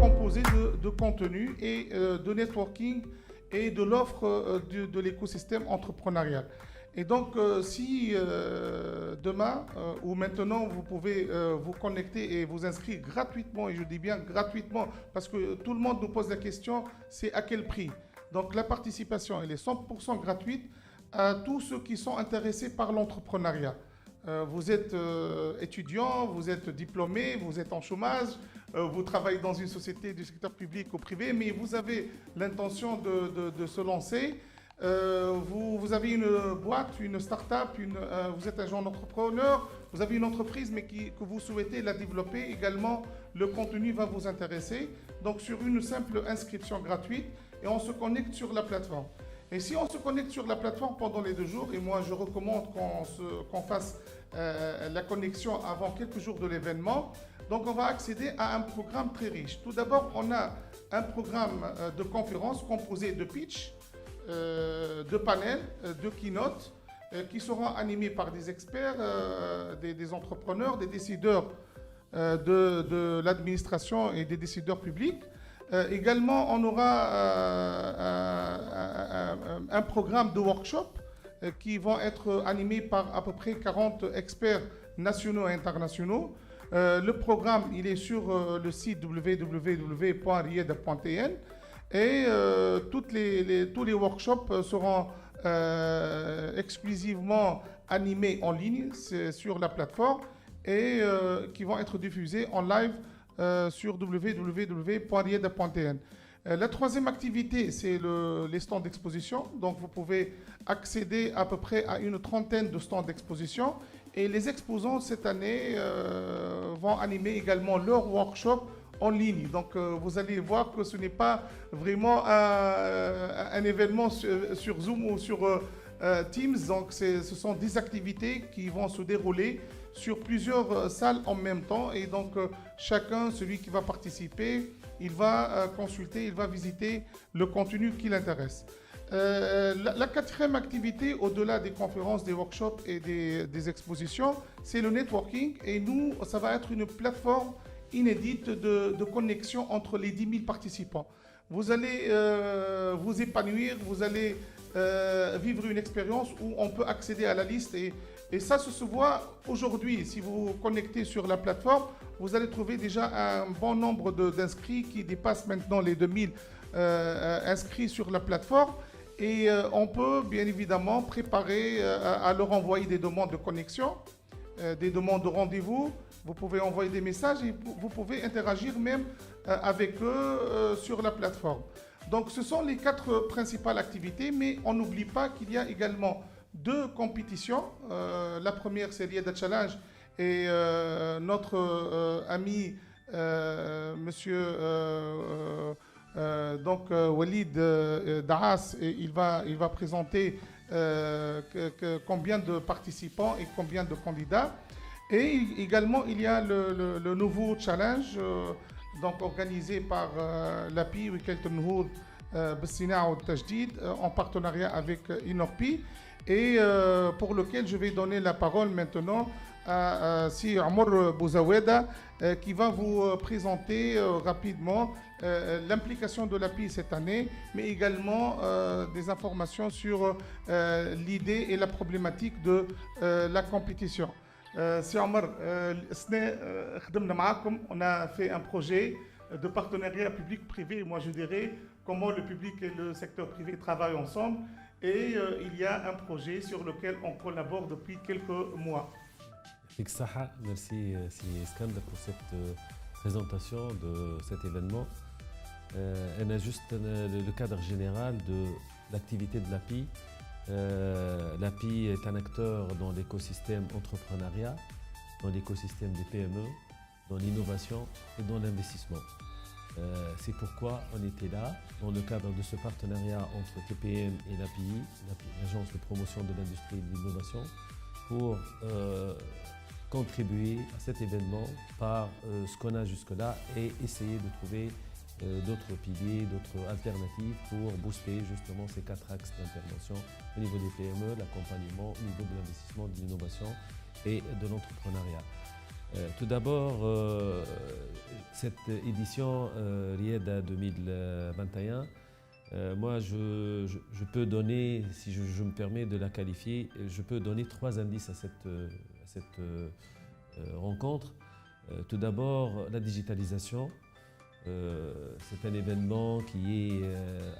composé de contenu et de networking et de l'offre de l'écosystème entrepreneurial. Et donc, si demain ou maintenant, vous pouvez vous connecter et vous inscrire gratuitement, et je dis bien gratuitement, parce que tout le monde nous pose la question, c'est à quel prix? Donc, la participation, elle est 100% gratuite à tous ceux qui sont intéressés par l'entrepreneuriat. Vous êtes étudiant, vous êtes diplômé, vous êtes en chômage, vous travaillez dans une société du secteur public ou privé, mais vous avez l'intention de se lancer. Vous avez une boîte, une start-up, vous êtes un jeune entrepreneur, vous avez une entreprise mais que vous souhaitez la développer également, le contenu va vous intéresser. Donc sur une simple inscription gratuite et on se connecte sur la plateforme. Et si on se connecte sur la plateforme pendant les 2 jours, et moi je recommande qu'on fasse la connexion avant quelques jours de l'événement, donc on va accéder à un programme très riche. Tout d'abord, on a un programme de conférence composé de pitch, de panels, de keynotes qui seront animés par des experts, des entrepreneurs, des décideurs de l'administration et des décideurs publics. Également, on aura un programme de workshop qui vont être animés par à peu près 40 experts nationaux et internationaux. Le programme, il est sur le site www.rieda.tn et tous les workshops seront exclusivement animés en ligne sur la plateforme et qui vont être diffusés en live sur www.rieda.tn. La troisième activité, c'est les stands d'exposition. Donc, vous pouvez accéder à peu près à une trentaine de stands d'exposition. Et les exposants, cette année, vont animer également leur workshop en ligne. Donc, vous allez voir que ce n'est pas vraiment un événement sur Zoom ou sur Teams. Donc, ce sont des activités qui vont se dérouler sur plusieurs salles en même temps. Et donc, chacun, celui qui va participer, il va consulter, il va visiter le contenu qui l'intéresse. La quatrième activité, au-delà des conférences, des workshops et des expositions, c'est le networking. Et nous, ça va être une plateforme inédite de connexion entre les 10 000 participants. Vous allez vous épanouir, vous allez vivre une expérience où on peut accéder à la liste et ça se voit aujourd'hui. Si vous vous connectez sur la plateforme, vous allez trouver déjà un bon nombre d'inscrits qui dépassent maintenant les 2000 inscrits sur la plateforme. Et on peut bien évidemment préparer à leur envoyer des demandes de connexion, des demandes de rendez-vous. Vous pouvez envoyer des messages et vous pouvez interagir même avec eux sur la plateforme. Donc ce sont les 4 principales activités, mais on n'oublie pas qu'il y a également 2 compétitions. La première, c'est Rieda Challenge et notre ami monsieur Walid Daas, il va présenter combien de participants et combien de candidats. Et également, il y a le nouveau challenge donc organisé par l'API Wikelt Nhoud Bessina ou Tajdid en partenariat avec Inorpi et pour lequel je vais donner la parole maintenant à Si Amour Bouzaweda qui va vous présenter rapidement l'implication de l'API cette année, mais également des informations sur l'idée et la problématique de la compétition. Si Omar, on a fait un projet de partenariat public-privé. Moi, je dirais comment le public et le secteur privé travaillent ensemble. Et il y a un projet sur lequel on collabore depuis quelques mois. Merci Iskander pour cette présentation de cet événement. On a juste le cadre général de l'activité de l'API. L'API est un acteur dans l'écosystème entrepreneuriat, dans l'écosystème des PME, dans l'innovation et dans l'investissement. C'est pourquoi on était là, dans le cadre de ce partenariat entre TPM et l'API, l'Agence de promotion de l'industrie et de l'innovation, pour contribuer à cet événement par ce qu'on a jusque-là et essayer de trouver d'autres piliers, d'autres alternatives pour booster justement ces 4 axes d'intervention au niveau des PME, l'accompagnement, au niveau de l'investissement, de l'innovation et de l'entrepreneuriat. Tout d'abord, cette édition RIEDA 2021, moi je peux donner, si je me permets de la qualifier, je peux donner 3 indices à cette rencontre. Tout d'abord, la digitalisation. C'est un événement qui est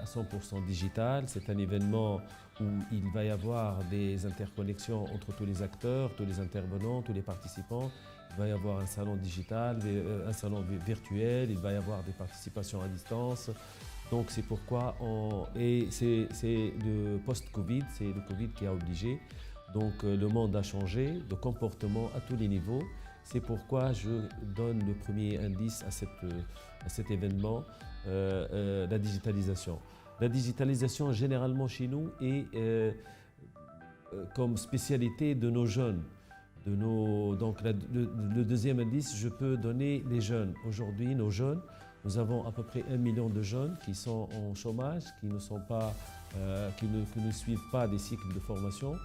à 100% digital. C'est un événement où il va y avoir des interconnexions entre tous les acteurs, tous les intervenants, tous les participants. Il va y avoir un salon digital, un salon virtuel, il va y avoir des participations à distance. Donc c'est pourquoi et c'est le post-Covid, c'est le Covid qui a obligé. Donc le monde a changé de comportement à tous les niveaux. C'est pourquoi je donne le premier indice à cet événement, la digitalisation. La digitalisation, généralement chez nous, est comme spécialité de nos jeunes. Donc le deuxième indice, je peux donner les jeunes. Aujourd'hui, nos jeunes, nous avons à peu près 1 million de jeunes qui sont en chômage, qui ne suivent pas des cycles de formation.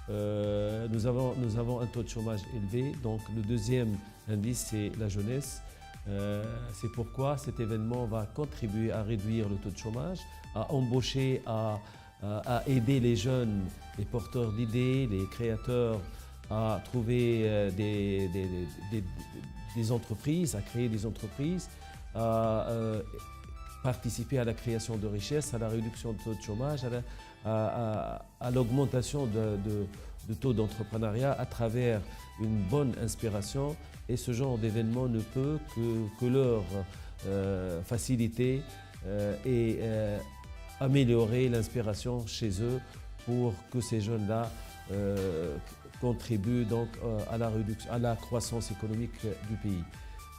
Nous avons un taux de chômage élevé, donc le deuxième indice, c'est la jeunesse. C'est pourquoi cet événement va contribuer à réduire le taux de chômage, à embaucher, à aider les jeunes, les porteurs d'idées, les créateurs à trouver des entreprises, à créer des entreprises, à participer à la création de richesses, à la réduction du taux de chômage, à l'augmentation de taux d'entrepreneuriat à travers une bonne inspiration. Et ce genre d'événement ne peut que leur faciliter et améliorer l'inspiration chez eux pour que ces jeunes-là contribuent donc à la croissance économique du pays.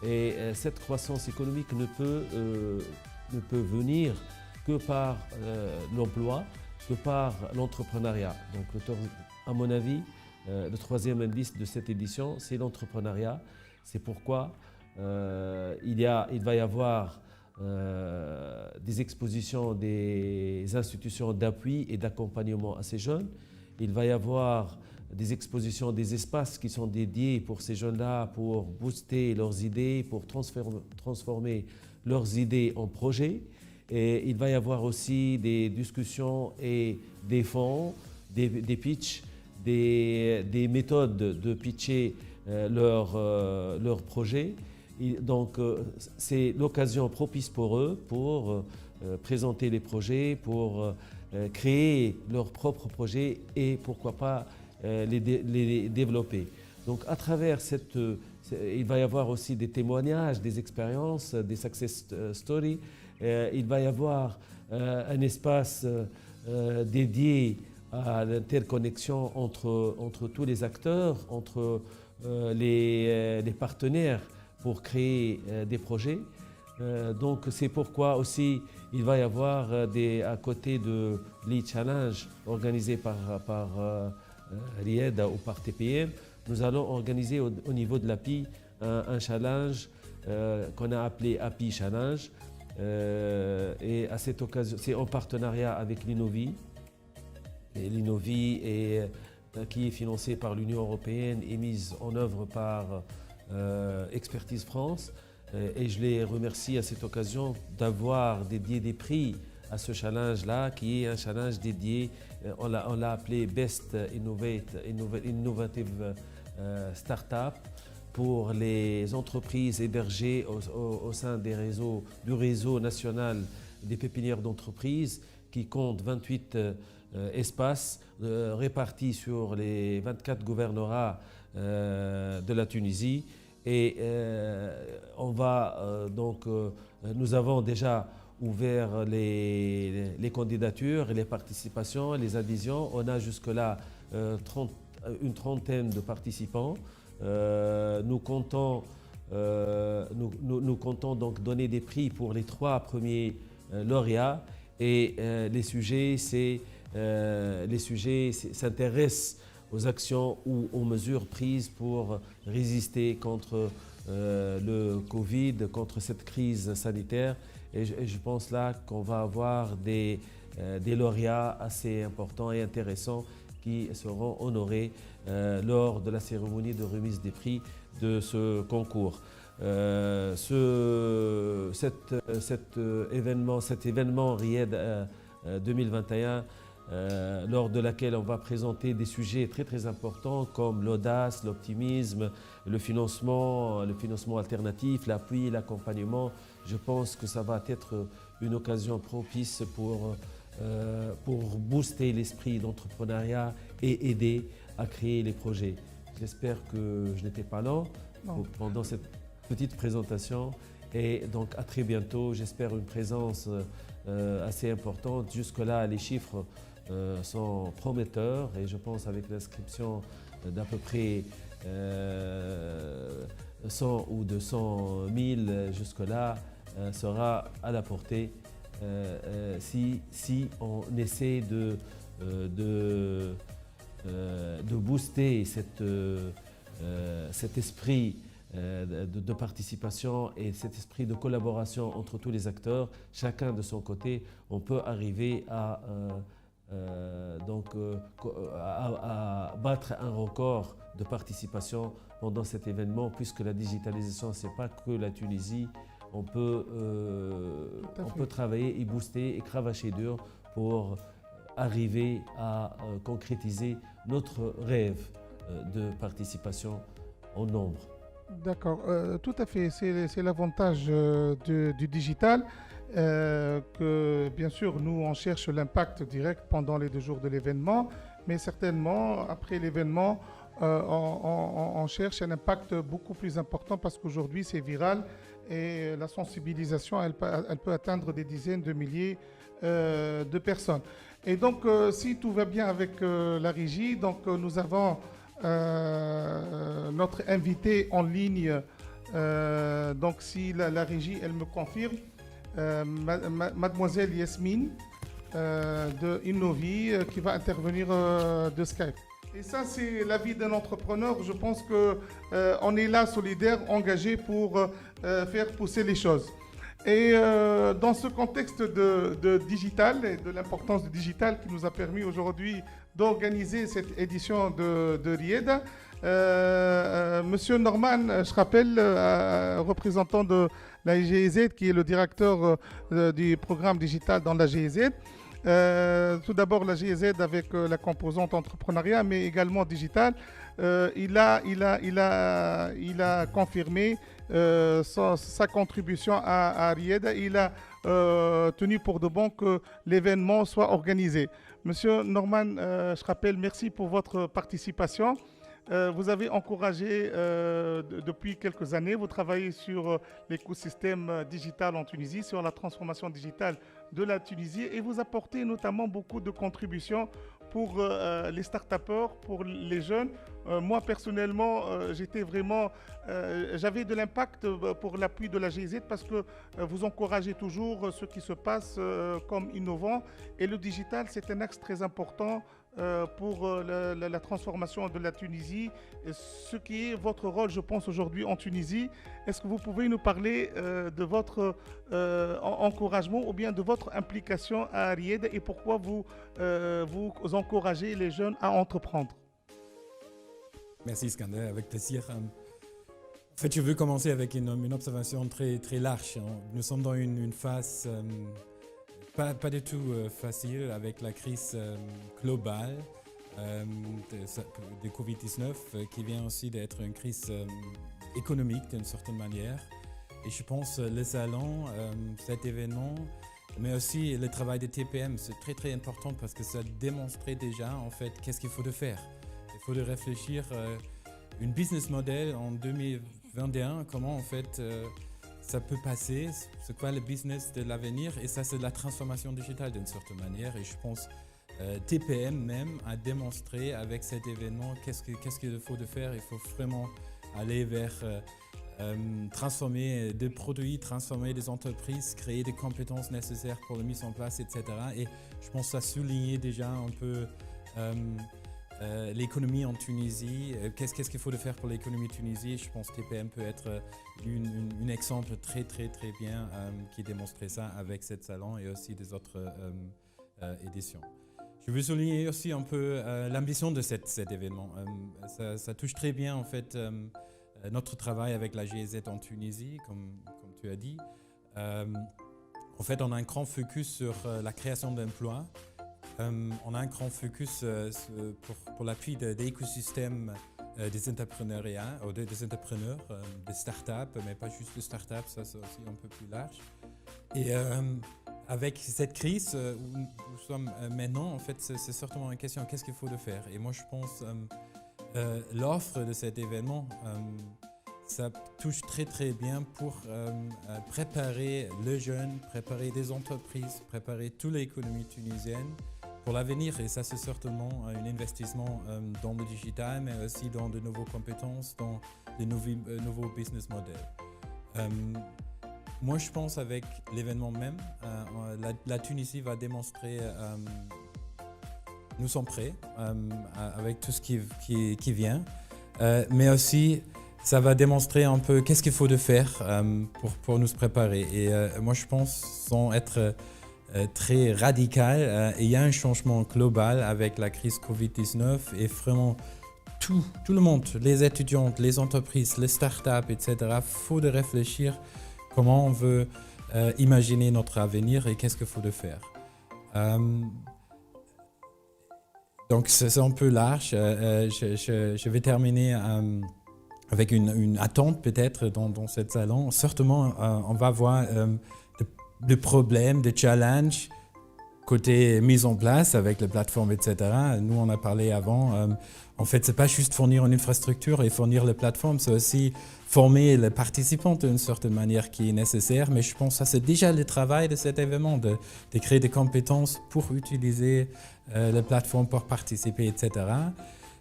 Et cette croissance économique ne peut venir que par l'emploi, que par l'entrepreneuriat. Donc, à mon avis, le troisième indice de cette édition, c'est l'entrepreneuriat. C'est pourquoi il va y avoir des expositions des institutions d'appui et d'accompagnement à ces jeunes. Il va y avoir des expositions, des espaces qui sont dédiés pour ces jeunes-là, pour booster leurs idées, pour transformer leurs idées en projets. Et il va y avoir aussi des discussions et des fonds, des pitchs, des méthodes de pitcher leurs projets. Donc c'est l'occasion propice pour eux pour présenter les projets, pour créer leurs propres projets et pourquoi pas les développer. Donc à travers il va y avoir aussi des témoignages, des expériences, des success stories. Il va y avoir un espace dédié à l'interconnexion entre tous les acteurs, entre les partenaires pour créer des projets. Donc c'est pourquoi aussi il va y avoir à côté de l'e-challenge organisé par RIEDA ou par TPM, nous allons organiser au niveau de l'API un challenge qu'on a appelé API Challenge. Et à cette occasion, c'est en partenariat avec l'Innovi. Et l'Innovi qui est financé par l'Union européenne et mise en œuvre par Expertise France. Et je les remercie à cette occasion d'avoir dédié des prix à ce challenge-là, qui est un challenge dédié, on l'a appelé Best Innovative Startup, pour les entreprises hébergées au sein du réseau national des pépinières d'entreprises, qui compte 28 espaces répartis sur les 24 gouvernorats de la Tunisie. Et nous avons déjà ouvert les candidatures, les participations, les adhésions. On a jusque-là une trentaine de participants. Nous comptons donc donner des prix pour les 3 premiers lauréats. Et les sujets s'intéressent aux actions ou aux mesures prises pour résister contre le Covid, contre cette crise sanitaire. Et je pense là qu'on va avoir des lauréats assez importants et intéressants qui seront honorés lors de la cérémonie de remise des prix de ce concours. Cet événement RIED 2021, lors de laquelle on va présenter des sujets très très importants comme l'audace, l'optimisme, le financement alternatif, l'appui, l'accompagnement. Je pense que ça va être une occasion propice pour booster l'esprit d'entrepreneuriat et aider à créer les projets. J'espère que je n'étais pas lent pendant cette petite présentation et donc à très bientôt. J'espère une présence assez importante. Jusque-là, les chiffres sont prometteurs et je pense avec l'inscription d'à peu près 100 ou 200 000 jusque-là sera à la portée si on essaie de booster cet esprit de participation et cet esprit de collaboration entre tous les acteurs. Chacun de son côté, on peut arriver à battre un record de participation pendant cet événement, puisque la digitalisation, ce n'est pas que la Tunisie. On peut travailler et booster et cravacher dur pour arriver à concrétiser notre rêve de participation en nombre. D'accord, tout à fait. C'est l'avantage du digital. Que bien sûr, nous, on cherche l'impact direct pendant les 2 jours de l'événement, mais certainement, après l'événement, on cherche un impact beaucoup plus important parce qu'aujourd'hui, c'est viral et la sensibilisation, elle peut atteindre des dizaines de milliers de personnes. Et donc, si tout va bien avec la régie, donc nous avons notre invité en ligne. Donc, si la régie, elle me confirme, mademoiselle Yasmine de Innovi qui va intervenir de Skype. Et ça, c'est la vie d'un entrepreneur. Je pense qu'on est là, solidaire, engagé pour faire pousser les choses. Et dans ce contexte de digital et de l'importance du digital qui nous a permis aujourd'hui d'organiser cette édition de RIED, Monsieur Norman Schrapel, représentant de la GIZ, qui est le directeur du programme digital dans la GIZ. Tout d'abord, la GIZ avec la composante entrepreneuriat, mais également digital. Il a confirmé sa contribution à RIED. Il a tenu pour de bon que l'événement soit organisé. Monsieur Norman Schrapel, merci pour votre participation. Vous avez encouragé depuis quelques années, vous travaillez sur l'écosystème digital en Tunisie, sur la transformation digitale de la Tunisie et vous apportez notamment beaucoup de contributions pour les start-upers, pour les jeunes. Moi, personnellement, j'avais de l'impact pour l'appui de la GIZ parce que vous encouragez toujours ce qui se passe comme innovant. Et le digital, c'est un axe très important pour la transformation de la Tunisie, ce qui est votre rôle, je pense, aujourd'hui en Tunisie. Est-ce que vous pouvez nous parler de votre encouragement ou bien de votre implication à RIED et pourquoi vous encouragez les jeunes à entreprendre? Merci Iskander, avec plaisir. En fait, je veux commencer avec une observation très, très large. Nous sommes dans une phase pas du tout facile avec la crise globale de Covid-19 qui vient aussi d'être une crise économique d'une certaine manière. Et je pense le salon, cet événement, mais aussi le travail de TPM, c'est très très important parce que ça démontrait déjà en fait qu'est-ce qu'il faut de faire. Il faut de réfléchir une business model en 2021, comment en fait ça peut passer, c'est quoi le business de l'avenir, et ça c'est de la transformation digitale d'une certaine manière. Et je pense TPM même a démontré avec cet événement qu'est-ce qu'il faut de faire. Il faut vraiment aller vers transformer des produits, transformer des entreprises, créer des compétences nécessaires pour la mise en place, etc. Et je pense que ça soulignait déjà un peu l'économie en Tunisie, qu'est-ce qu'il faut de faire pour l'économie de Tunisie. Je pense que TPM peut être un exemple très très très bien qui démontrait ça avec cet salon et aussi des autres éditions. Je veux souligner aussi un peu l'ambition de cet événement. Ça touche très bien en fait notre travail avec la GIZ en Tunisie, comme tu as dit. En fait, on a un grand focus sur la création d'emplois. On a un grand focus pour l'appui de l'écosystème des entrepreneuriats, ou des entrepreneurs, des startups, mais pas juste des startups, ça c'est aussi un peu plus large. Et avec cette crise où nous sommes maintenant, en fait, c'est certainement une question, qu'est-ce qu'il faut de faire? Et moi, je pense l'offre de cet événement, ça touche très très bien pour préparer les jeunes, préparer des entreprises, préparer toute l'économie tunisienne pour l'avenir. Et ça, c'est certainement un investissement dans le digital, mais aussi dans de nouvelles compétences, dans de nouveaux business models. Moi, je pense avec l'événement même, la Tunisie va démontrer nous sommes prêts avec tout ce qui vient, mais aussi ça va démontrer un peu qu'est-ce qu'il faut de faire pour nous préparer. Et moi, je pense, sans être très radical, il y a un changement global avec la crise Covid-19 et vraiment tout le monde, les étudiants, les entreprises, les startups, etc. Il faut de réfléchir comment on veut imaginer notre avenir et qu'est-ce qu'il faut de faire. Donc c'est un peu large. Je vais terminer avec une attente peut-être dans ce salon. Certainement, on va voir des problèmes, des challenges côté mise en place avec les plateformes, etc. Nous, on a parlé avant. En fait, c'est pas juste fournir une infrastructure et fournir les plateformes, c'est aussi former les participants d'une certaine manière qui est nécessaire. Mais je pense que ça, c'est déjà le travail de cet événement, de créer des compétences pour utiliser les plateformes pour participer, etc.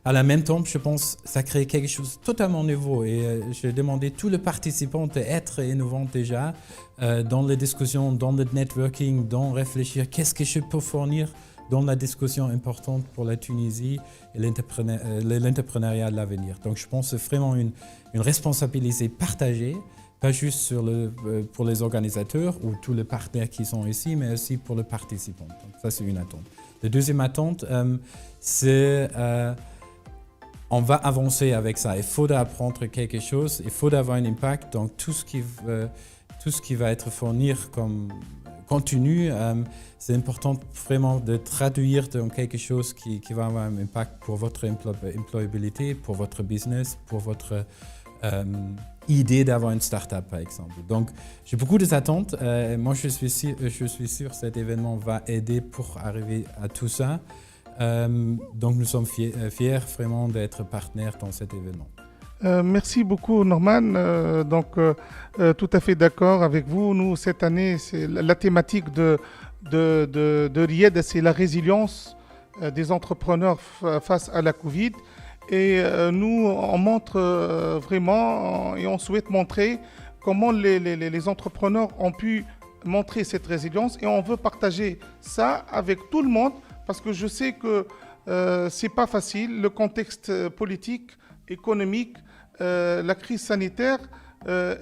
À la même temps, je pense que ça crée quelque chose de totalement nouveau. Et je demandais à tous les participants d'être innovants déjà dans les discussions, dans le networking, dans réfléchir qu'est-ce que je peux fournir dans la discussion importante pour la Tunisie et l'entrepreneuriat de l'avenir. Donc je pense que c'est vraiment une responsabilité partagée, pas juste pour les organisateurs ou tous les partenaires qui sont ici, mais aussi pour les participants. Donc ça, c'est une attente. La deuxième attente, c'est on va avancer avec ça. Il faut apprendre quelque chose, il faut avoir un impact. Donc tout ce qui va être fourni comme contenu, c'est important vraiment de traduire dans quelque chose qui va avoir un impact pour votre employabilité, pour votre business, pour votre idée d'avoir une start-up, par exemple. Donc, j'ai beaucoup d'attentes. Moi, je suis sûr que cet événement va aider pour arriver à tout ça. Donc, nous sommes fiers vraiment d'être partenaires dans cet événement. Merci beaucoup Norman. Tout à fait d'accord avec vous. Nous, cette année, c'est la thématique de Riyad, c'est la résilience des entrepreneurs face à la Covid. Et nous, on montre vraiment et on souhaite montrer comment les entrepreneurs ont pu montrer cette résilience. Et on veut partager ça avec tout le monde parce que je sais que c'est pas facile. Le contexte politique, économique, la crise sanitaire,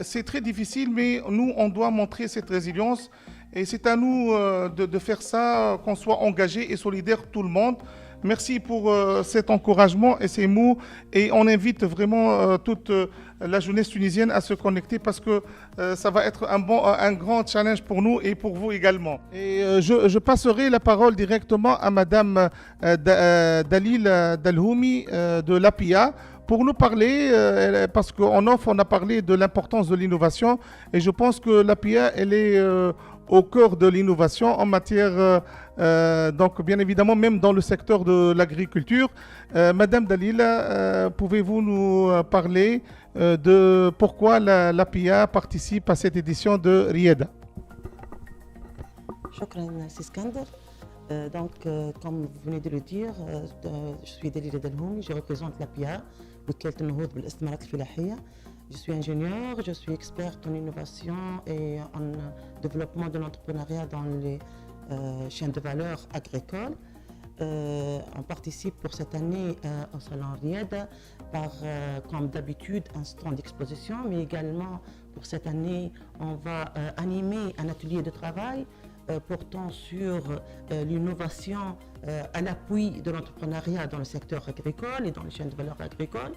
c'est très difficile, mais nous, on doit montrer cette résilience et c'est à nous de faire ça, qu'on soit engagés et solidaires tout le monde. Merci pour cet encouragement et ces mots et on invite vraiment toute la jeunesse tunisienne à se connecter parce que ça va être un grand challenge pour nous et pour vous également. Et je passerai la parole directement à Madame Dalil Dalhoumi de l'APIA pour nous parler, parce qu'en off, on a parlé de l'importance de l'innovation et je pense que l'APIA, elle est au cœur de l'innovation en matière, donc bien évidemment, même dans le secteur de l'agriculture. Madame Dalila, pouvez-vous nous parler de pourquoi l'APIA participe à cette édition de Riyad? Shukran, Siskander. Comme vous venez de le dire, je suis Dalila Dalhoumi, je représente l'APIA, وكالة النهوض بالاستثمارات الفلاحية. Je suis ingénieure, je suis experte en innovation et en développement de l'entrepreneuriat dans les chaînes de valeur agricoles. On participe pour cette année au Salon Riyad par, comme d'habitude, un stand d'exposition, mais également pour cette année, on va animer un atelier de travail portant sur l'innovation à l'appui de l'entrepreneuriat dans le secteur agricole et dans les chaînes de valeur agricoles.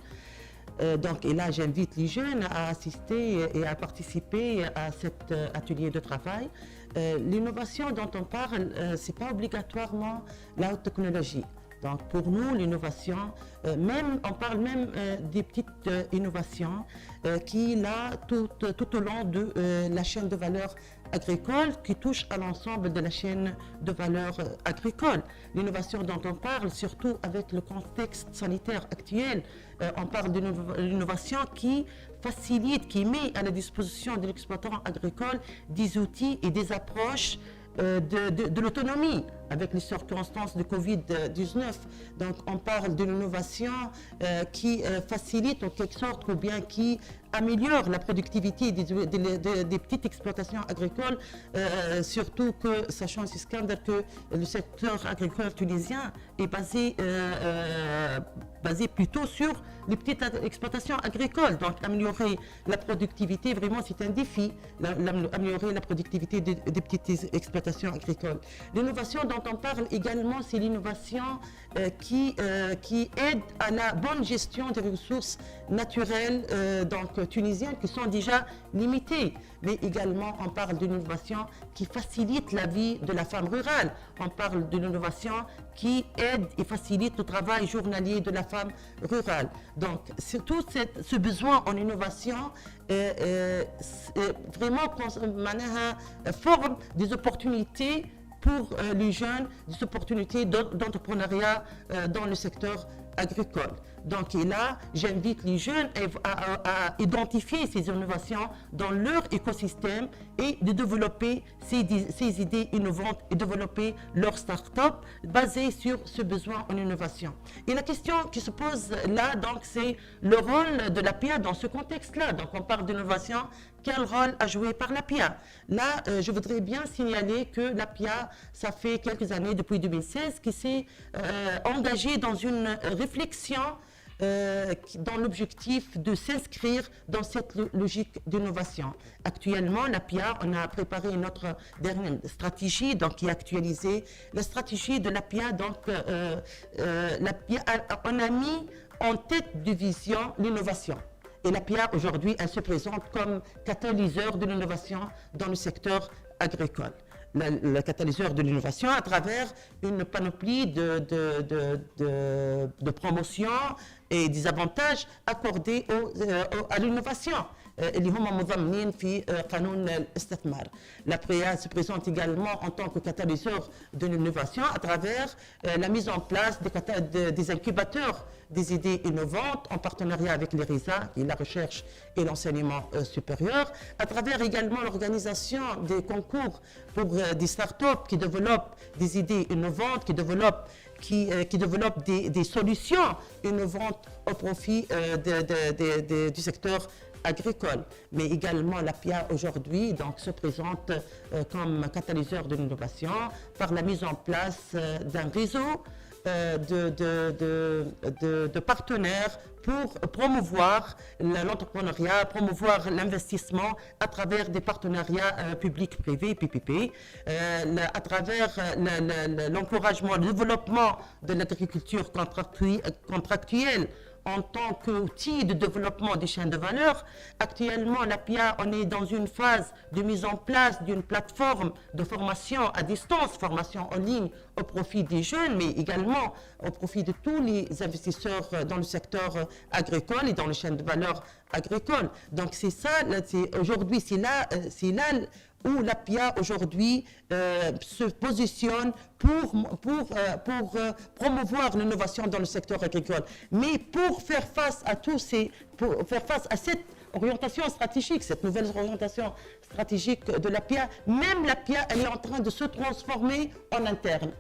Et là, j'invite les jeunes à assister et à participer à cet atelier de travail. L'innovation dont on parle, ce n'est pas obligatoirement la haute technologie. Donc pour nous, l'innovation, on parle même des petites innovations qui, là, tout au long de la chaîne de valeur agricole, qui touche à l'ensemble de la chaîne de valeur agricole. L'innovation dont on parle, surtout avec le contexte sanitaire actuel, on parle d'une innovation qui facilite, qui met à la disposition de l'exploitant agricole des outils et des approches de l'autonomie avec les circonstances de Covid-19. Donc on parle d'une innovation qui facilite en quelque sorte ou bien qui améliore la productivité des petites exploitations agricoles, surtout que, sachant Iskander, que le secteur agricole tunisien est basé plutôt sur les petites exploitations agricoles. Donc améliorer la productivité, vraiment c'est un défi, améliorer la productivité des petites exploitations agricoles. L'innovation dont on parle également, c'est l'innovation qui aide à la bonne gestion des ressources naturelles tunisiennes qui sont déjà limitées. Mais également, on parle d'une innovation qui facilite la vie de la femme rurale. On parle d'une innovation qui aide et facilite le travail journalier de la femme rurale. Donc, surtout ce besoin en innovation vraiment forme des opportunités pour les jeunes, des opportunités d'entrepreneuriat dans le secteur agricole. Donc et là, j'invite les jeunes à identifier ces innovations dans leur écosystème et de développer ces idées innovantes et développer leur start-up basées sur ce besoin en innovation. Et la question qui se pose là, donc, c'est le rôle de l'APIA dans ce contexte-là. Donc on parle d'innovation, quel rôle a joué par l'APIA? Là, je voudrais bien signaler que l'APIA, ça fait quelques années, depuis 2016, qui s'est engagé dans une réflexion dans l'objectif de s'inscrire dans cette logique d'innovation. Actuellement, l'APIA, on a préparé notre dernière stratégie, donc qui est actualisée. La stratégie de l'APIA, donc l'APIA, on a mis en tête de vision l'innovation. Et l'APIA, aujourd'hui, elle se présente comme catalyseur de l'innovation dans le secteur agricole. Le catalyseur de l'innovation à travers une panoplie de promotions et des avantages accordés à l'innovation. اللي هم مضمنين في قانون الاستثمار. L'APIA se présente également en tant que catalyseur de l'innovation à travers la mise en place des incubateurs des idées innovantes en partenariat avec l'IRISA, qui est la recherche et l'enseignement supérieur, à travers également l'organisation des concours pour des startups qui développent des idées innovantes, qui développent des solutions innovantes au profit du secteur agricole. Mais également l'APIA aujourd'hui se présente comme catalyseur de l'innovation par la mise en place d'un réseau de partenaires pour promouvoir l'entrepreneuriat, promouvoir l'investissement à travers des partenariats publics-privés, PPP, à travers l'encouragement, le développement de l'agriculture contractuelle en tant qu'outil de développement des chaînes de valeur. Actuellement, l'APIA, on est dans une phase de mise en place d'une plateforme de formation à distance, formation en ligne au profit des jeunes, mais également au profit de tous les investisseurs dans le secteur agricole et dans les chaînes de valeur agricoles. Donc c'est ça, aujourd'hui, c'est là où l'APIA aujourd'hui se positionne pour promouvoir l'innovation dans le secteur agricole. Mais pour faire face à cette orientation stratégique, cette nouvelle orientation stratégique de l'APIA, même l'APIA, elle est en train de se transformer en interne.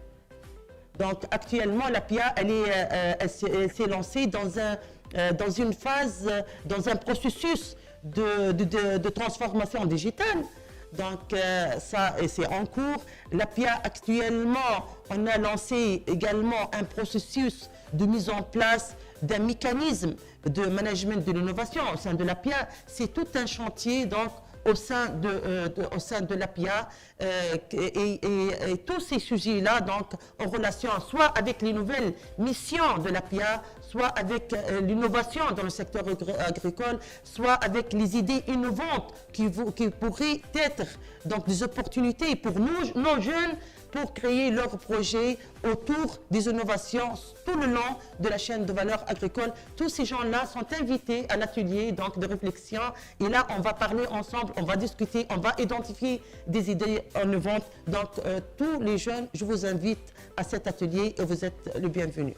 Donc actuellement, l'APIA, elle s'est lancée dans une phase, dans un processus de transformation digitale. Donc ça, c'est en cours. L'APIA, actuellement, on a lancé également un processus de mise en place d'un mécanisme de management de l'innovation au sein de l'APIA. C'est tout un chantier donc au sein de l'APIA et tous ces sujets-là donc en relation soit avec les nouvelles missions de l'APIA, soit avec l'innovation dans le secteur agricole, soit avec les idées innovantes qui pourraient être donc des opportunités pour nos jeunes pour créer leurs projets autour des innovations tout le long de la chaîne de valeur agricole. Tous ces gens-là sont invités à l'atelier donc de réflexion et là on va parler ensemble, on va discuter, on va identifier des idées innovantes. Donc tous les jeunes, je vous invite à cet atelier et vous êtes le bienvenu.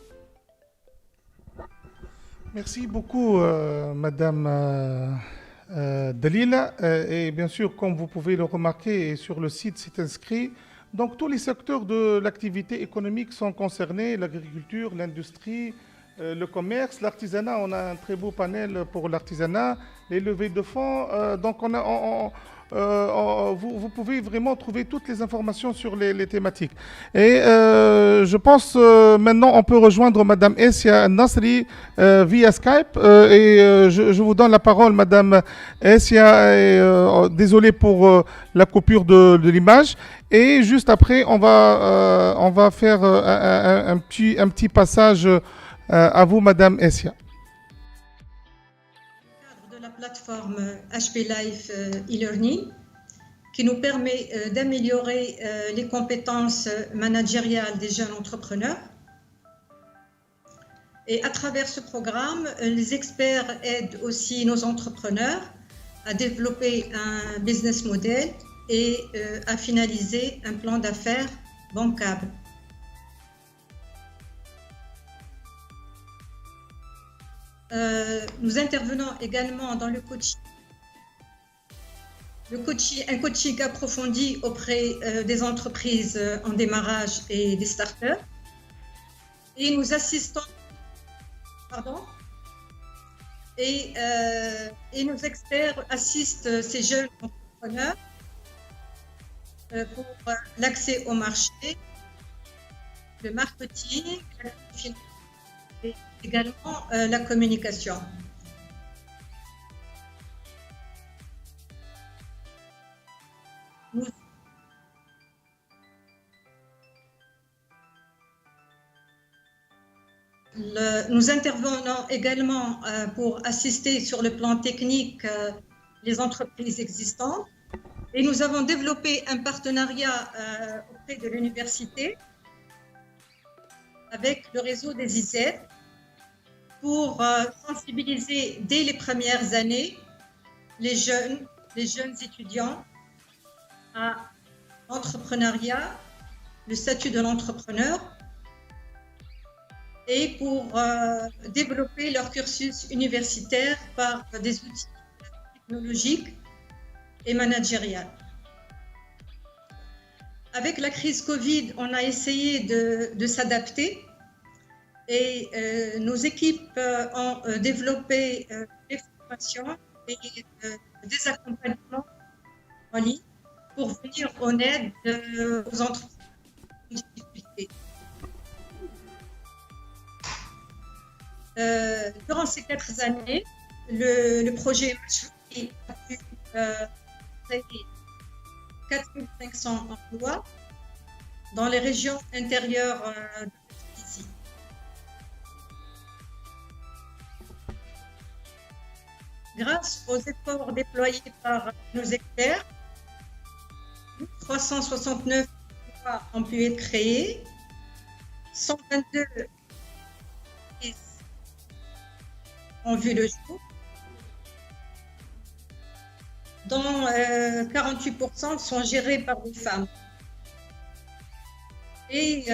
Merci beaucoup, Madame Dalila. Et bien sûr, comme vous pouvez le remarquer, sur le site, c'est inscrit. Donc, tous les secteurs de l'activité économique sont concernés, l'agriculture, l'industrie, le commerce, l'artisanat. On a un très beau panel pour l'artisanat, les levées de fonds. Donc, vous pouvez vraiment trouver toutes les informations sur les thématiques. Et je pense maintenant on peut rejoindre Madame Essia Nasri via Skype. Je vous donne la parole, Madame Essia. Désolé pour la coupure de l'image. Et juste après, on va faire un petit passage à vous, Madame Essia. De la plateforme HP Life e-learning qui nous permet d'améliorer les compétences managériales des jeunes entrepreneurs. Et à travers ce programme, les experts aident aussi nos entrepreneurs à développer un business model et à finaliser un plan d'affaires bancable. Nous intervenons également dans le coaching. Un coaching approfondi auprès des entreprises en démarrage et des starters. Et nous assistons, et nos experts assistent ces jeunes entrepreneurs pour l'accès au marché, le marketing, et également la communication. Nous intervenons également pour assister sur le plan technique les entreprises existantes et nous avons développé un partenariat auprès de l'université avec le réseau des IZ pour sensibiliser dès les premières années les jeunes étudiants à l'entrepreneuriat, le statut de l'entrepreneur et pour développer leur cursus universitaire par des outils technologiques et managériels. Avec la crise Covid, on a essayé de s'adapter et nos équipes ont développé des formations et des accompagnements en ligne pour venir en aide aux entreprises en difficulté. Durant ces 4 années, le projet MHP a pu créer 4500 emplois dans les régions intérieures de la Tunisie. Grâce aux efforts déployés par nos experts, 369 emplois ont pu être créés, 122 ont vu le jour, dont 48% sont gérés par des femmes. Et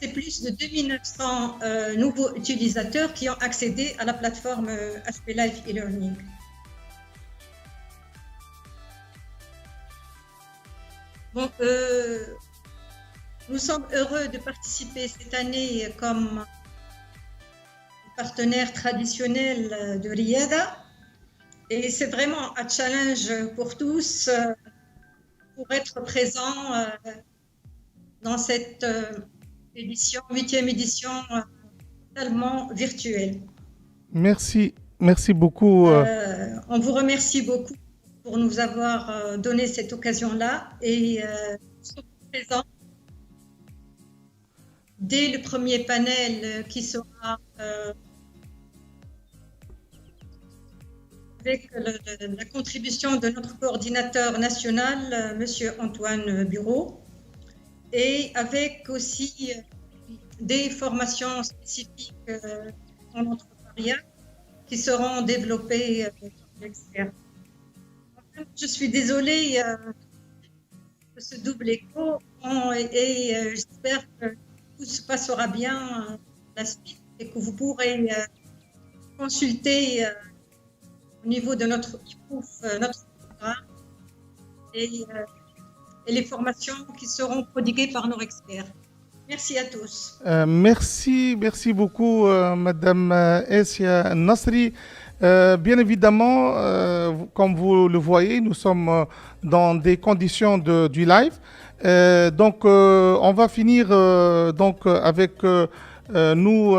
c'est plus de 2900 nouveaux utilisateurs qui ont accédé à la plateforme HP Life e-learning. Bon, nous sommes heureux de participer cette année comme partenaire traditionnel de Riyada et c'est vraiment un challenge pour tous pour être présent dans cette édition, 8e édition totalement virtuelle. Merci beaucoup. On vous remercie beaucoup pour nous avoir donné cette occasion-là et nous sommes présents dès le premier panel qui sera avec la contribution de notre coordinateur national, Monsieur Antoine Bureau, et avec aussi des formations spécifiques en entrepreneuriat qui seront développées par l'expert. Je suis désolée de ce double écho et j'espère que tout se passera bien la suite et que vous pourrez consulter au niveau de notre programme et les formations qui seront prodiguées par nos experts. Merci à tous. Merci beaucoup, Madame Essia Nasri. Bien évidemment, comme vous le voyez, nous sommes dans des conditions du live. Donc, on va finir donc avec nos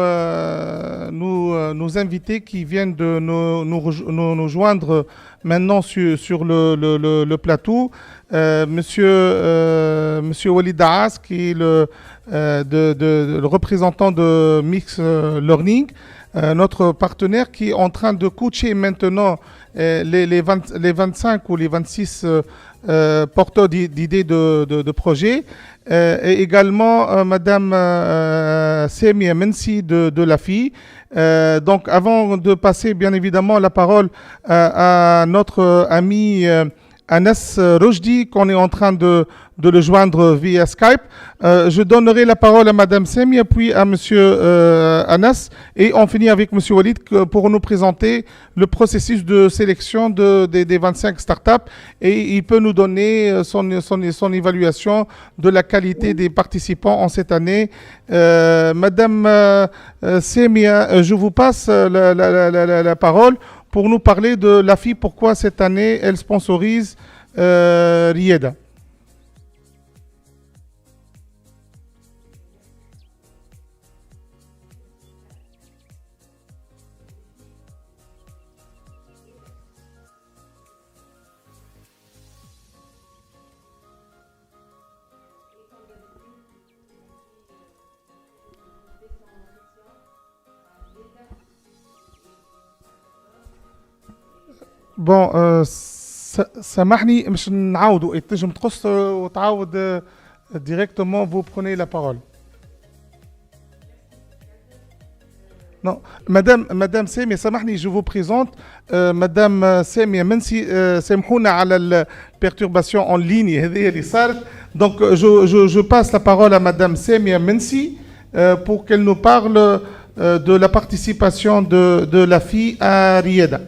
invités qui viennent de nous joindre maintenant sur le plateau. Monsieur Walid Daas, qui est le représentant de Mix Learning, notre partenaire qui est en train de coacher maintenant les 25 ou les 26 porteurs d'idées de projets. Et également Madame Semia Mensi de l'AFI. Donc avant de passer bien évidemment la parole à notre ami Anas Rojdi, qu'on est en train de le joindre via Skype. Je donnerai la parole à Madame Semia, puis à Monsieur Anas, et on finit avec Monsieur Walid pour nous présenter le processus de sélection des 25 startups, et il peut nous donner son évaluation de la qualité des participants en cette année. Madame Semia, je vous passe la parole pour nous parler de l'AFI, pourquoi cette année elle sponsorise Rieda. بون سامحني مش نعاودوا تنجم تقص وتعاود ديريكتومون vous prenez la parole. Non, Madame Semia, سامحني, je vous présente Madame Semia Mensi. سامحونا على البرتورباسيون en ligne هذه اللي صارت. Donc je passe la parole à Madame Semia Mensi pour qu'elle nous parle de la participation de l'AFI à Rieda.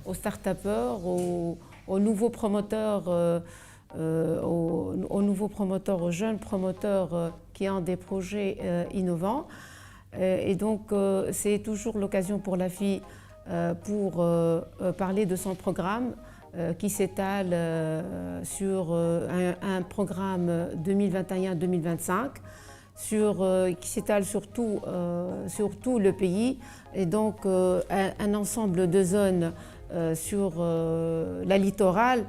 Aux start-upers, aux nouveaux promoteurs, aux jeunes promoteurs qui ont des projets innovants. Et donc, c'est toujours l'occasion pour l'AFI pour parler de son programme qui s'étale sur un programme 2021-2025. Qui s'étale sur tout le pays, et donc un ensemble de zones sur la littorale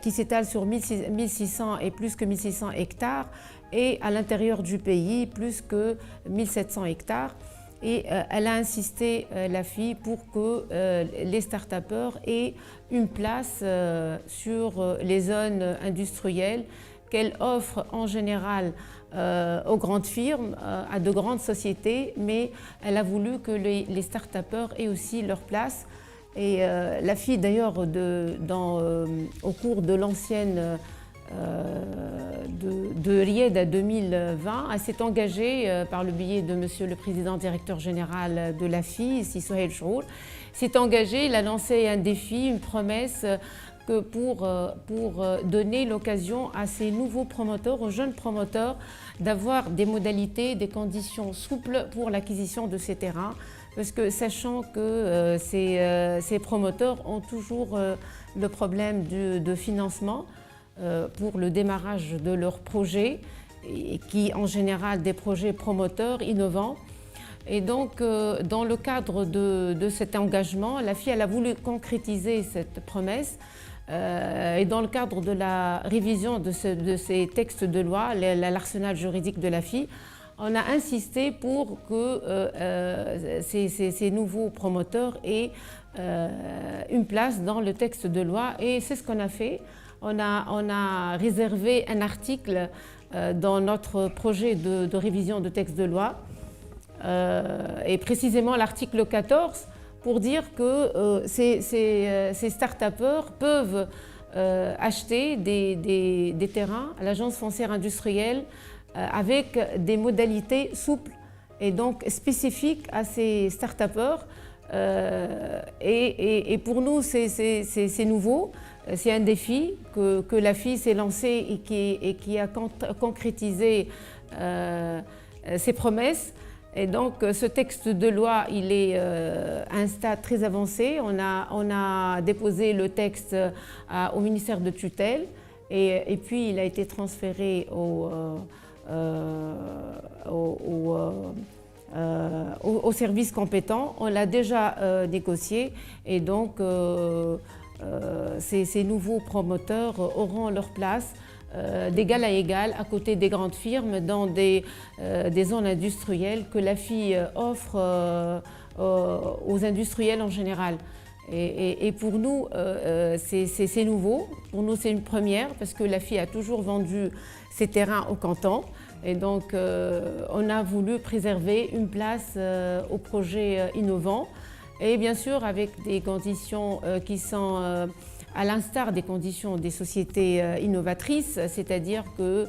qui s'étale sur 1600 et plus que 1600 hectares, et à l'intérieur du pays plus que 1700 hectares. Et elle a insisté, l'AFI, pour que les start-upers aient une place sur les zones industrielles qu'elle offre en général aux grandes firmes, à de grandes sociétés, mais elle a voulu que les start-upers aient aussi leur place. Et l'AFI, d'ailleurs, au cours de l'ancienne de Rieda 2020, elle s'est engagée par le biais de Monsieur le Président Directeur Général de l'AFI, ici Sohail Chourour, s'est engagée, il a lancé un défi, une promesse, que pour donner l'occasion à ces nouveaux promoteurs, aux jeunes promoteurs, d'avoir des modalités, des conditions souples pour l'acquisition de ces terrains, parce que sachant que ces promoteurs ont toujours le problème de financement pour le démarrage de leurs projets, et qui en général des projets promoteurs innovants. Et donc, dans le cadre de cet engagement, la FI elle a voulu concrétiser cette promesse. Et dans le cadre de la révision de ces textes de loi, l'arsenal juridique de la FI, on a insisté pour que ces nouveaux promoteurs aient une place dans le texte de loi. Et c'est ce qu'on a fait. On a réservé un article dans notre projet de révision de texte de loi, et précisément l'article 14, pour dire que ces start-upers peuvent acheter des terrains à l'Agence foncière industrielle avec des modalités souples et donc spécifiques à ces start-upers. Et pour nous, c'est nouveau. C'est un défi que la FI s'est lancé et qui a concrétisé ses promesses. Et donc, ce texte de loi, il est à un stade très avancé. On a déposé le texte au ministère de tutelle et puis il a été transféré aux services compétents. On l'a déjà négocié et donc ces nouveaux promoteurs auront leur place d'égal à égal à côté des grandes firmes dans des zones industrielles que la FI offre aux industriels en général. Et pour nous, c'est nouveau. Pour nous, c'est une première parce que la FI a toujours vendu ses terrains au canton. Et donc, on a voulu préserver une place aux projets innovants. Et bien sûr, avec des conditions qui sont à l'instar des conditions des sociétés innovatrices, c'est-à-dire que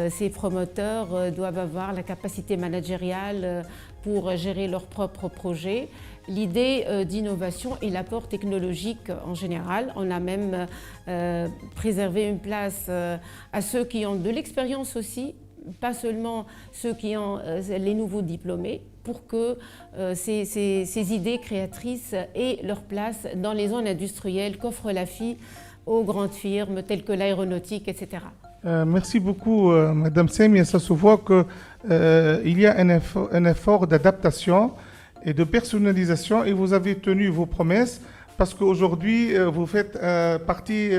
ces promoteurs doivent avoir la capacité managériale pour gérer leurs propres projets. L'idée d'innovation et l'apport technologique en général. On a même préservé une place à ceux qui ont de l'expérience aussi, pas seulement ceux qui ont les nouveaux diplômés, pour que ces idées créatrices aient leur place dans les zones industrielles qu'offre la FI aux grandes firmes telles que l'aéronautique, etc. Merci beaucoup, Madame Semia. Ça se voit qu'il y a un effort d'adaptation et de personnalisation et vous avez tenu vos promesses parce qu'aujourd'hui, vous faites partie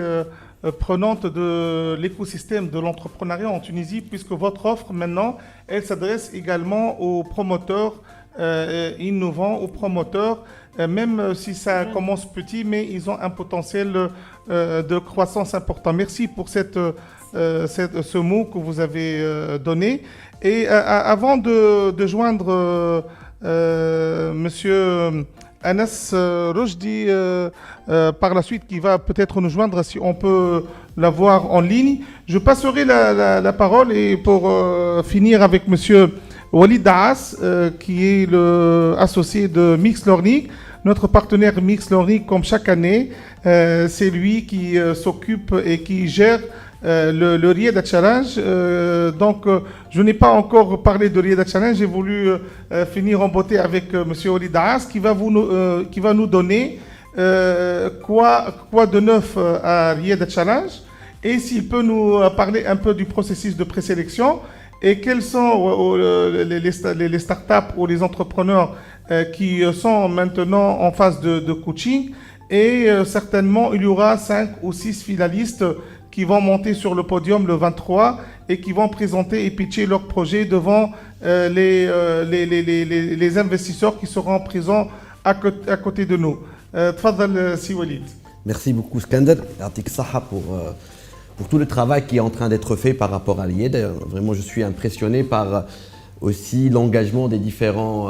prenante de l'écosystème de l'entrepreneuriat en Tunisie puisque votre offre maintenant, elle s'adresse également aux promoteurs innovants, aux promoteurs, même si ça commence petit, mais ils ont un potentiel de croissance important. Merci pour ce mot que vous avez donné. Et avant de joindre Monsieur Anas Rojdi par la suite qui va peut-être nous joindre si on peut l'avoir en ligne. Je passerai la parole et pour finir avec Monsieur Walid Daas qui est l'associé de Mix Learning, notre partenaire Mix Learning comme chaque année. C'est lui qui s'occupe et qui gère le Riyad Challenge. Donc, je n'ai pas encore parlé de Riyad Challenge. J'ai voulu finir en beauté avec M. Walid Daas qui va nous donner quoi de neuf à Riyad Challenge et s'il peut nous parler un peu du processus de présélection et quels sont les startups ou les entrepreneurs qui sont maintenant en phase de coaching. Et certainement, il y aura 5 ou 6 finalistes qui vont monter sur le podium le 23 et qui vont présenter et pitcher leur projet devant les investisseurs qui seront présents à côté de nous. Tfadal, Si Walid. Merci beaucoup, Skander. Yatik Saha pour tout le travail qui est en train d'être fait par rapport à l'IED. Vraiment, je suis impressionné par aussi l'engagement des différents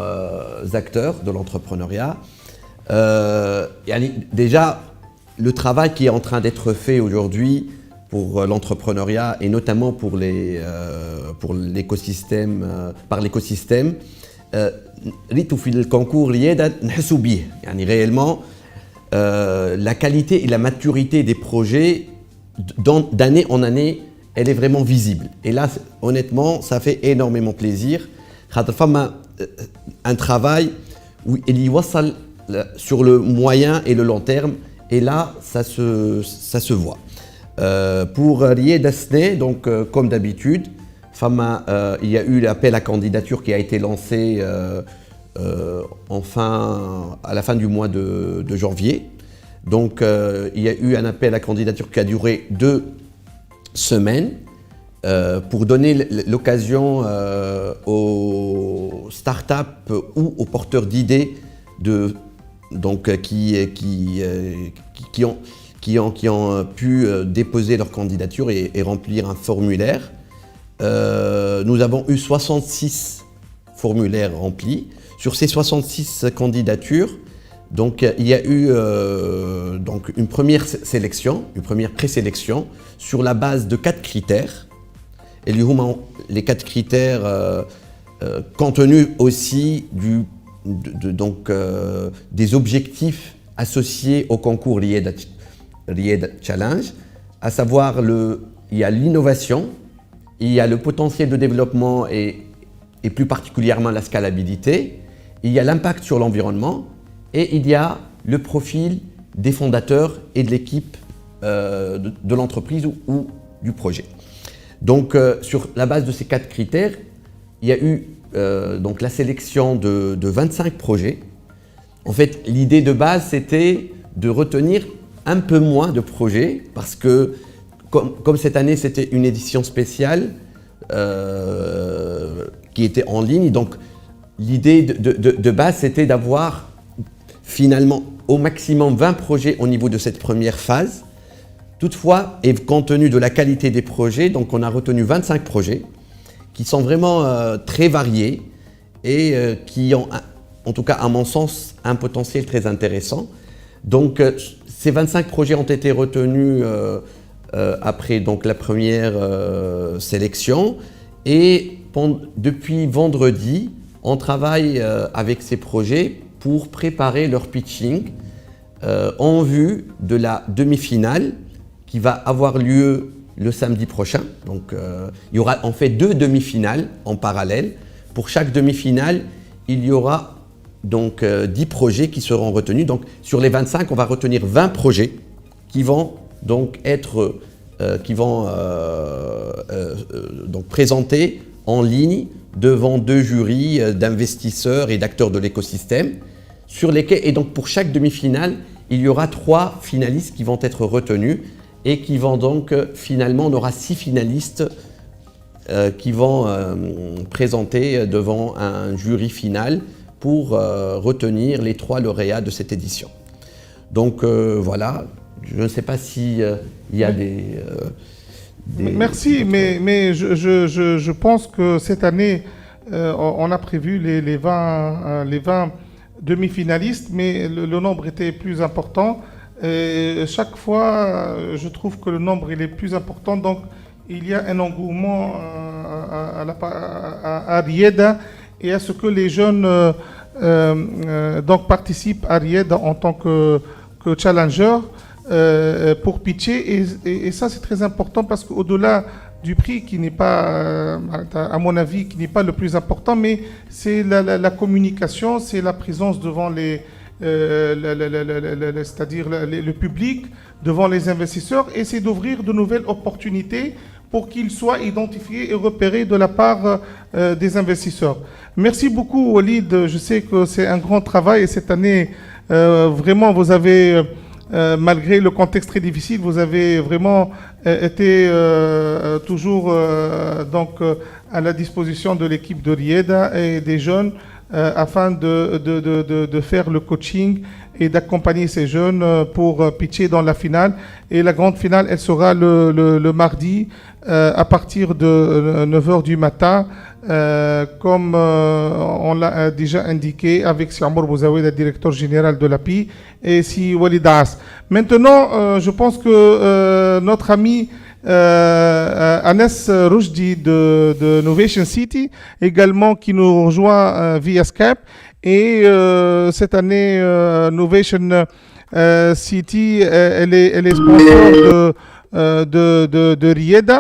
acteurs de l'entrepreneuriat. Déjà, le travail qui est en train d'être fait aujourd'hui pour l'entrepreneuriat et notamment pour l'écosystème, par l'écosystème, le concours réellement la qualité et la maturité des projets d'année en année, elle est vraiment visible. Et là, honnêtement, ça fait énormément plaisir. Un travail où il y wassal sur le moyen et le long terme, et là, ça se voit. Pour Riyad Asne, donc comme d'habitude, il y a eu l'appel à candidature qui a été lancé à la fin du mois de janvier. Donc, il y a eu un appel à candidature qui a duré 2 semaines pour donner l'occasion aux startups ou aux porteurs d'idées qui ont pu déposer leur candidature et remplir un formulaire. Nous avons eu 66 formulaires remplis. Sur ces 66 candidatures, donc, il y a eu donc une première sélection, une première présélection sur la base de 4 critères. Et les 4 critères contenus aussi des objectifs associés au concours Riyad Challenge, à savoir il y a l'innovation, il y a le potentiel de développement et plus particulièrement la scalabilité, il y a l'impact sur l'environnement et il y a le profil des fondateurs et de l'équipe de l'entreprise ou du projet. Donc, sur la base de ces 4 critères, il y a eu donc la sélection de 25 projets. En fait, l'idée de base, c'était de retenir un peu moins de projets parce que, comme cette année, c'était une édition spéciale qui était en ligne. Donc, l'idée de base, c'était d'avoir finalement au maximum 20 projets au niveau de cette première phase. Toutefois, et compte tenu de la qualité des projets, donc on a retenu 25 projets qui sont vraiment très variés et qui ont, en tout cas à mon sens, un potentiel très intéressant. Donc ces 25 projets ont été retenus après donc, la première sélection et depuis vendredi, on travaille avec ces projets pour préparer leur pitching en vue de la demi-finale qui va avoir lieu le samedi prochain. Donc, il y aura en fait 2 demi-finales en parallèle. Pour chaque demi-finale, il y aura donc 10 projets qui seront retenus. Donc, sur les 25, on va retenir 20 projets qui vont donc être donc présentés en ligne devant 2 jurys d'investisseurs et d'acteurs de l'écosystème. Et donc, pour chaque demi-finale, il y aura 3 finalistes qui vont être retenus. Et qui vont donc, finalement, on aura 6 finalistes qui vont présenter devant un jury final pour retenir les 3 lauréats de cette édition. Donc voilà, je ne sais pas s'il y a des... Merci, mais je pense que cette année, on a prévu les 20 demi-finalistes, mais le nombre était plus important. Et chaque fois, je trouve que le nombre il est plus important, donc il y a un engouement à Riyad et à ce que les jeunes donc participent à Riyad en tant que challenger pour pitcher. Et ça, c'est très important parce qu'au-delà du prix qui n'est pas, à mon avis, qui n'est pas le plus important, mais c'est la communication, c'est la présence devant c'est-à-dire le public, devant les investisseurs, et c'est d'ouvrir de nouvelles opportunités pour qu'ils soient identifiés et repérés de la part des investisseurs. Merci beaucoup Walid, je sais que c'est un grand travail et cette année, vraiment vous avez, malgré le contexte très difficile, vous avez vraiment été toujours donc, à la disposition de l'équipe de Riyad et des jeunes afin de faire le coaching et d'accompagner ces jeunes pour pitcher dans la finale. Et la grande finale, elle sera le mardi à partir de 9h du matin, comme on l'a déjà indiqué avec Si Omar Bouzaoui, le directeur général de l'API, et Si Walid As. Maintenant, je pense que notre ami Anas Roujdi de Novation City, également qui nous rejoint via Skype. Et cette année, Novation City, elle est sponsor de Riyad.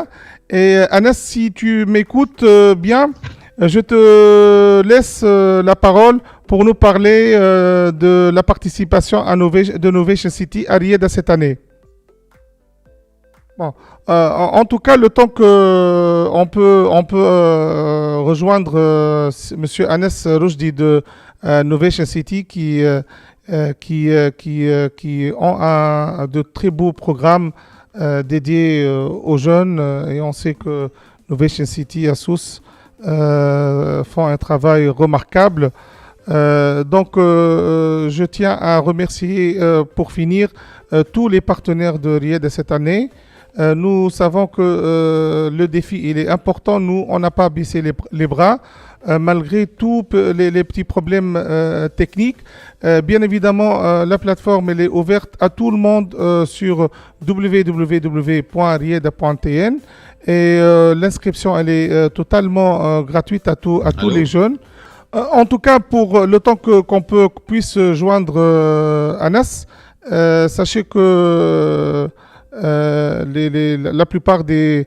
Et Anas, si tu m'écoutes bien, je te laisse la parole pour nous parler de la participation de Novation City à Riyad cette année. Bon, en tout cas, le temps qu'on peut rejoindre Monsieur Anas Roujdi de Novation City qui ont de très beaux programmes dédiés aux jeunes. Et on sait que Novation City à Sousse font un travail remarquable. Je tiens à remercier pour finir tous les partenaires de Ried cette année. Nous savons que le défi il est important. Nous, on n'a pas baissé les bras malgré tous les petits problèmes techniques. Bien évidemment, la plateforme elle est ouverte à tout le monde sur www.ried.tn et l'inscription elle est totalement gratuite à tous les jeunes. En tout cas, pour le temps qu'on puisse joindre Anas, sachez que la plupart des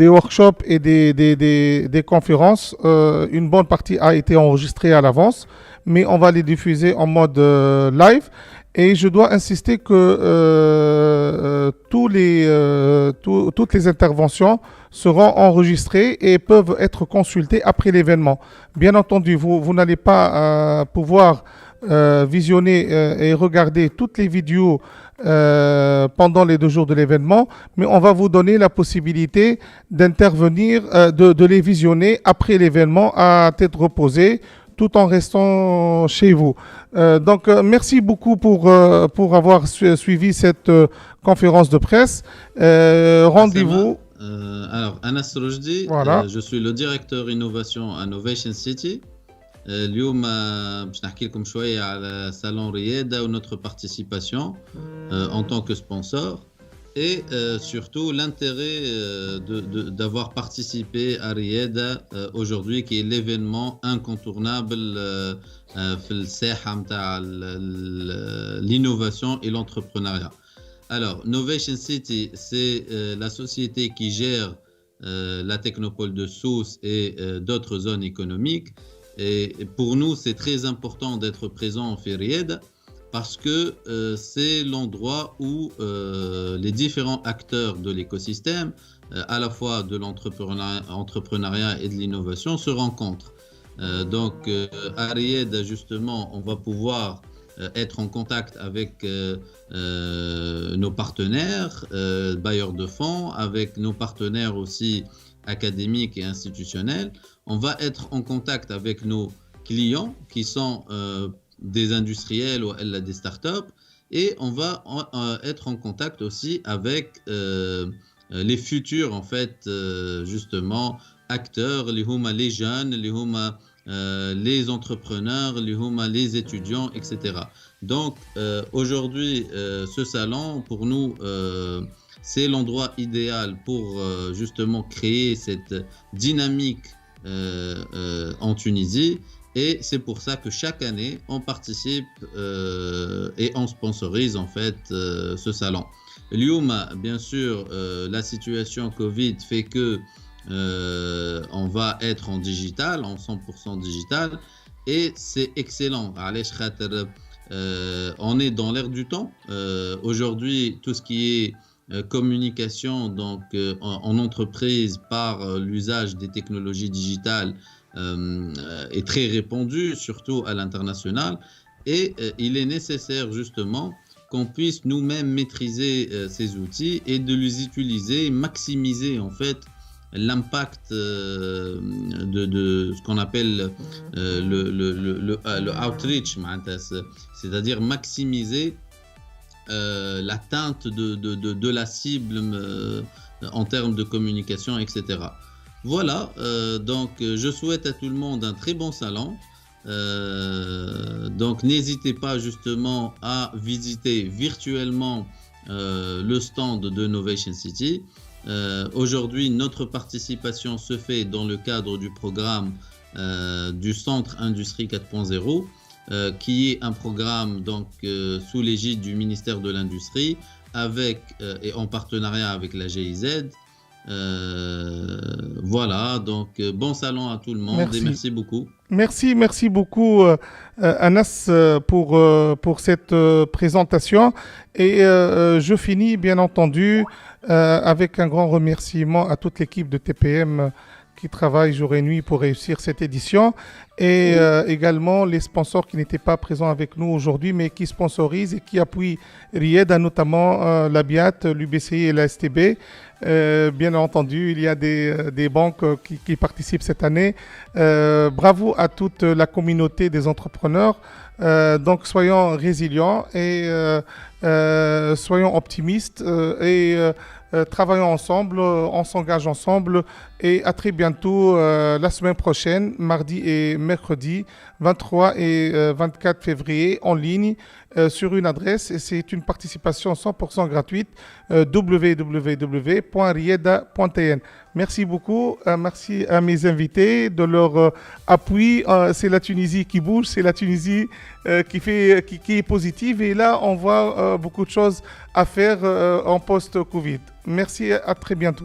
workshops et des conférences, une bonne partie a été enregistrée à l'avance, mais on va les diffuser en mode live. Et je dois insister que toutes les interventions seront enregistrées et peuvent être consultées après l'événement. Bien entendu, vous n'allez pas pouvoir visionner et regarder toutes les vidéos pendant les 2 jours de l'événement, mais on va vous donner la possibilité d'intervenir, de les visionner après l'événement à tête reposée, tout en restant chez vous. Merci beaucoup pour avoir suivi cette conférence de presse. Rendez-vous. Alors, Anas Rojdi, voilà. Je suis le directeur innovation à Novation City. اليوم باش نحكي لكم شويه على salon Ried ou notre participation en tant que sponsor et surtout l'intérêt d'avoir participé à Ried aujourd'hui qui est l'événement incontournable في الساحه نتاع l'innovation et l'entrepreneuriat. Alors, Novation City, c'est la société qui gère la technopole de Sousse et d'autres zones économiques. Et pour nous, c'est très important d'être présent en Ried parce que c'est l'endroit où les différents acteurs de l'écosystème, à la fois de l'entrepreneuriat et de l'innovation, se rencontrent. À Ried, justement, on va pouvoir être en contact avec nos partenaires, bailleurs de fonds, avec nos partenaires aussi académiques et institutionnels. On va être en contact avec nos clients qui sont des industriels ou des startups et on va être en contact aussi avec les futurs en fait justement acteurs, les jeunes, les entrepreneurs, les étudiants, etc. Donc aujourd'hui ce salon pour nous c'est l'endroit idéal pour justement créer cette dynamique en Tunisie et c'est pour ça que chaque année on participe et on sponsorise en fait ce salon. L'Youma, bien sûr, la situation Covid fait que on va être en digital, en 100% digital et c'est excellent. On est dans l'ère du temps. Aujourd'hui, tout ce qui est communication donc en entreprise par l'usage des technologies digitales est très répandu, surtout à l'international et il est nécessaire justement qu'on puisse nous-mêmes maîtriser ces outils et de les utiliser, maximiser en fait l'impact de ce qu'on appelle le outreach, c'est-à-dire maximiser l'atteinte de la cible en termes de communication, etc. Voilà, donc je souhaite à tout le monde un très bon salon. Donc n'hésitez pas justement à visiter virtuellement le stand de Novation City. Aujourd'hui, notre participation se fait dans le cadre du programme du Centre Industrie 4.0. Qui est un programme donc sous l'égide du ministère de l'Industrie et en partenariat avec la GIZ. Voilà, donc bon salon à tout le monde. Merci. Et merci beaucoup. Merci beaucoup Anas pour cette présentation et je finis bien entendu avec un grand remerciement à toute l'équipe de TPM qui travaillent jour et nuit pour réussir cette édition. Et également les sponsors qui n'étaient pas présents avec nous aujourd'hui, mais qui sponsorisent et qui appuient Rieda, notamment la BIAT, l'UBCI et la STB. Bien entendu, il y a des banques qui participent cette année. Bravo à toute la communauté des entrepreneurs. Donc soyons résilients et soyons optimistes et travaillons ensemble, on s'engage ensemble et à très bientôt la semaine prochaine, mardi et mercredi, 23 et 24 février en ligne sur une adresse et c'est une participation 100% gratuite www.rieda.tn. Merci beaucoup, merci à mes invités de leur appui. C'est la Tunisie qui bouge, c'est la Tunisie qui est positive et là on voit beaucoup de choses à faire en post-Covid. Merci, à très bientôt.